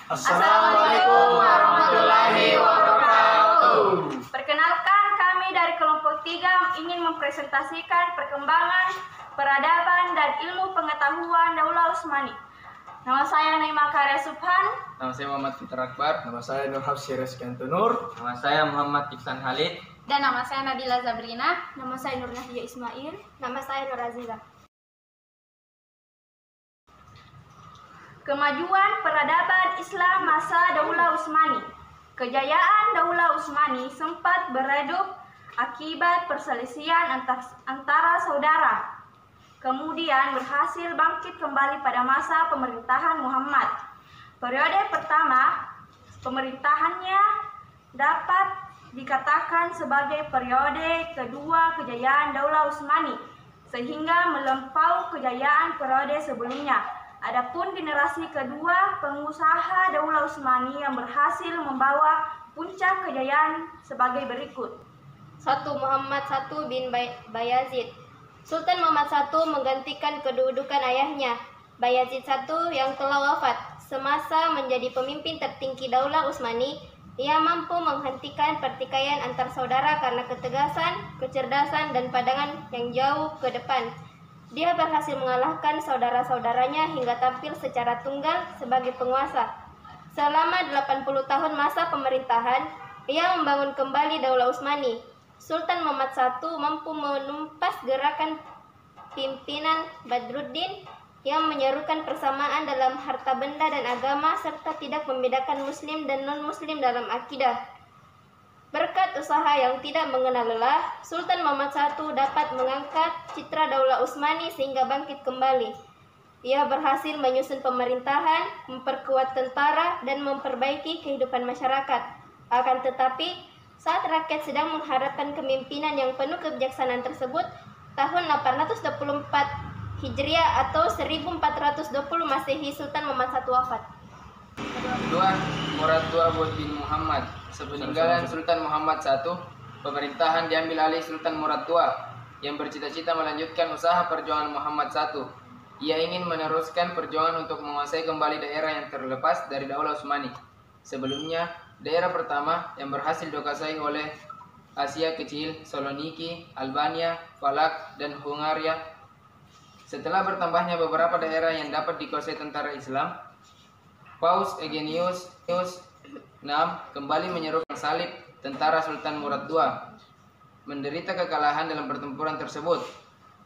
Assalamualaikum warahmatullahi wabarakatuh. Perkenalkan, kami dari kelompok 3 ingin mempresentasikan perkembangan peradaban dan ilmu pengetahuan Daulah Utsmani. Nama saya Naima Karya Subhan. Nama saya Muhammad Fitra Akbar. Nama saya Nur Hafsir Reskianto Nur. Nama saya Muhammad Iksan Halid. Dan nama saya Nabila Zabrina. Nama saya Nur Nahya Ismail. Nama saya Nur Aziza. Kemajuan peradaban Islam masa Daulah Utsmani. Kejayaan Daulah Utsmani sempat beredup akibat perselisihan antara saudara. Kemudian berhasil bangkit kembali pada masa pemerintahan Muhammad. Periode pertama pemerintahannya dapat dikatakan sebagai periode kedua kejayaan Daulah Utsmani, sehingga melampaui kejayaan periode sebelumnya. Adapun generasi kedua pengusaha Daulah Utsmani yang berhasil membawa puncak kejayaan sebagai berikut. 1. Muhammad I bin Bayazid. Sultan Muhammad I menggantikan kedudukan ayahnya, Bayazid I yang telah wafat. Semasa menjadi pemimpin tertinggi Daulah Utsmani, ia mampu menghentikan pertikaian antar saudara karena ketegasan, kecerdasan, dan pandangan yang jauh ke depan. Dia berhasil mengalahkan saudara-saudaranya hingga tampil secara tunggal sebagai penguasa. Selama 80 tahun masa pemerintahan, ia membangun kembali Daulah Utsmani. Sultan Muhammad I mampu menumpas gerakan pimpinan Badruddin yang menyerukan persamaan dalam harta benda dan agama serta tidak membedakan muslim dan non-muslim dalam akidah. Berkat usaha yang tidak mengenal lelah, Sultan Muhammad I dapat mengangkat citra Daulah Utsmani sehingga bangkit kembali. Ia berhasil menyusun pemerintahan, memperkuat tentara, dan memperbaiki kehidupan masyarakat. Akan tetapi, saat rakyat sedang mengharapkan kepemimpinan yang penuh kebijaksanaan tersebut, tahun 824 Hijriah atau 1420 Masehi, Sultan Muhammad I wafat. Kedua, Murad II bin Muhammad. Sepeninggalan Sultan Muhammad I, pemerintahan diambil alih Sultan Murad II yang bercita-cita melanjutkan usaha perjuangan Muhammad I. Ia ingin meneruskan perjuangan untuk menguasai kembali daerah yang terlepas dari Daulah Utsmani. Sebelumnya, daerah pertama yang berhasil dikuasai oleh Asia Kecil, Saloniki, Albania, Falak, dan Hungaria. Setelah bertambahnya beberapa daerah yang dapat dikuasai tentara Islam, Paus Eugenius VI kembali menyerukan salib tentara Sultan Murad II, menderita kekalahan dalam pertempuran tersebut.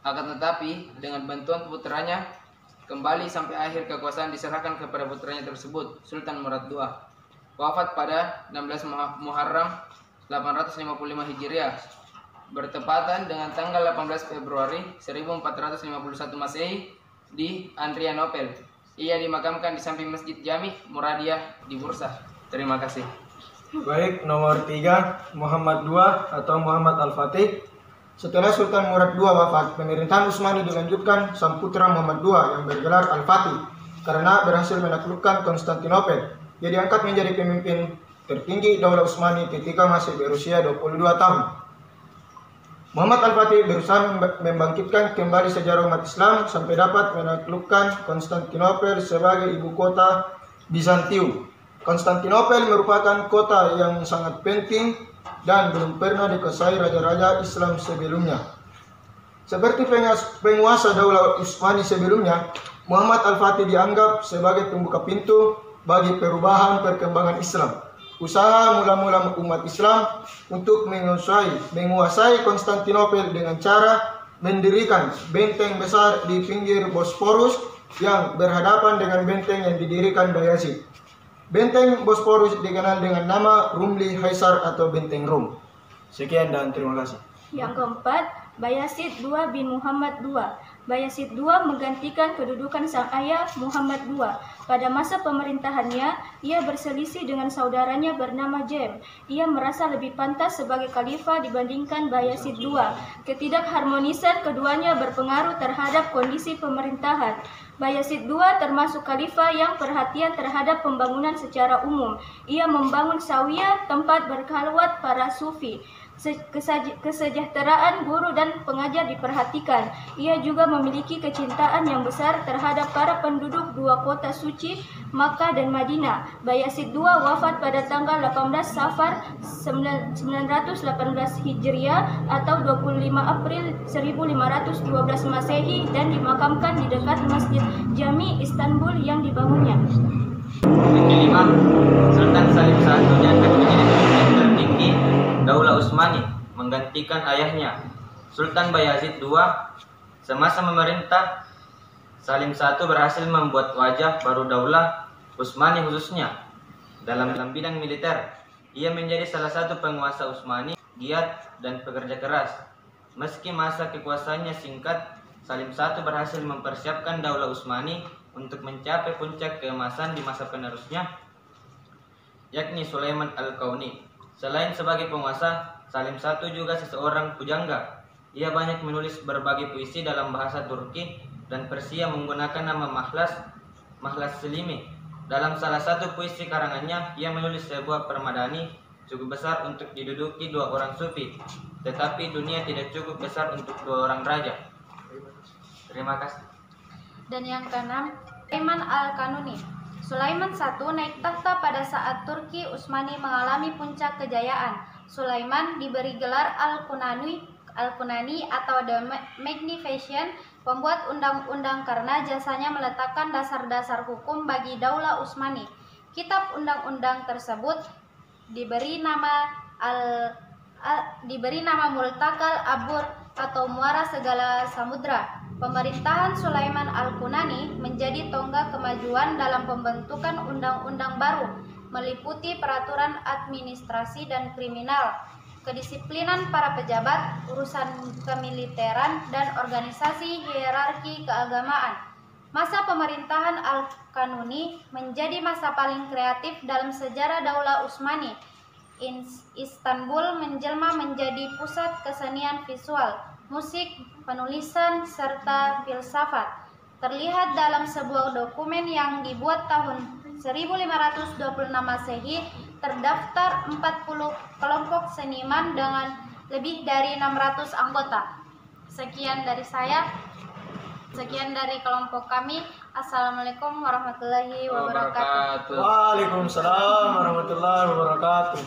Akan tetapi, dengan bantuan putranya, kembali sampai akhir kekuasaan diserahkan kepada putranya tersebut, Sultan Murad II. Wafat pada 16 Muharram 855 Hijriah, bertepatan dengan tanggal 18 Februari 1451 Masehi di Adrianopel. Ia dimakamkan di samping Masjid Jami Muradiyah di Bursa. Terima kasih. Baik, nomor 3, Muhammad II atau Muhammad Al-Fatih. Setelah Sultan Murad II wafat, pemerintahan Utsmani dilanjutkan sang putra Muhammad II yang bergelar Al-Fatih karena berhasil menaklukkan Konstantinopel. Ia diangkat menjadi pemimpin tertinggi Daulah Utsmani ketika masih berusia 22 tahun. Muhammad Al-Fatih berusaha membangkitkan kembali sejarah umat Islam sampai dapat menaklukkan Konstantinopel sebagai ibu kota Bizantium. Konstantinopel merupakan kota yang sangat penting dan belum pernah dikuasai raja-raja Islam sebelumnya. Seperti penguasa Daulah Utsmani sebelumnya, Muhammad Al-Fatih dianggap sebagai pembuka pintu bagi perubahan perkembangan Islam. Usaha mula-mula umat Islam untuk menguasai Konstantinopel dengan cara mendirikan benteng besar di pinggir Bosporus yang berhadapan dengan benteng yang didirikan Bayazid. Benteng Bosporus dikenal dengan nama Rumli Haisar atau Benteng Rum. Sekian dan terima kasih. Yang keempat, Bayazid II bin Muhammad II. Bayazid II menggantikan kedudukan sang ayah Muhammad II. Pada masa pemerintahannya, ia berselisih dengan saudaranya bernama Jem. Ia merasa lebih pantas sebagai khalifah dibandingkan Bayazid II. Ketidakharmonisan keduanya berpengaruh terhadap kondisi pemerintahan. Bayazid II termasuk khalifah yang perhatian terhadap pembangunan secara umum. Ia membangun Zawiyah, tempat berkhalwat para sufi. Kesejahteraan guru dan pengajar diperhatikan. Ia juga memiliki kecintaan yang besar terhadap para penduduk dua kota suci, Makkah dan Madinah. Bayazid II wafat pada tanggal 18 Safar 918 Hijriah atau 25 April 1512 Masehi dan dimakamkan di dekat Masjid Jami Istanbul yang dibangunnya. Yang kelima, Sultan Salim I diangkat menjadi pemimpin tertinggi Daulah Utsmani, menggantikan ayahnya, Sultan Bayazid II. Semasa memerintah, Salim I berhasil membuat wajah baru Daulah Utsmani khususnya dalam bidang militer. Ia menjadi salah satu penguasa Utsmani, giat dan pekerja keras. Meski masa kekuasaannya singkat, Salim I berhasil mempersiapkan Daulah Utsmani untuk mencapai puncak keemasan di masa penerusnya, yakni Sulaiman Al-Qauni. Selain sebagai penguasa, Salim I juga seseorang pujangga. Ia banyak menulis berbagai puisi dalam bahasa Turki dan Persia menggunakan nama Mahlas Selimi. Dalam salah satu puisi karangannya, ia menulis sebuah permadani cukup besar untuk diduduki dua orang sufi, tetapi dunia tidak cukup besar untuk dua orang raja. Terima kasih. Dan yang keenam, Sulaiman Al-Kanuni. Sulaiman I naik tahta pada saat Turki Utsmani mengalami puncak kejayaan. Sulaiman diberi gelar Al-Kunani atau The Magnificent, pembuat undang-undang, karena jasanya meletakkan dasar-dasar hukum bagi Daulah Utsmani. Kitab undang-undang tersebut diberi nama Multakal Abur atau muara segala samudra. Pemerintahan Sulaiman Al-Kunani menjadi tonggak kemajuan dalam pembentukan undang-undang baru, meliputi peraturan administrasi dan kriminal, kedisiplinan para pejabat, urusan kemiliteran, dan organisasi hierarki keagamaan. Masa pemerintahan Al-Kanuni menjadi masa paling kreatif dalam sejarah Daulah Utsmani. Istanbul menjelma menjadi pusat kesenian visual, musik, penulisan, serta filsafat. Terlihat dalam sebuah dokumen yang dibuat tahun 1526 Masehi, terdaftar 40 kelompok seniman dengan lebih dari 600 anggota. Sekian dari saya. Sekian dari kelompok kami. Assalamualaikum warahmatullahi wabarakatuh. Waalaikumsalam warahmatullahi wabarakatuh.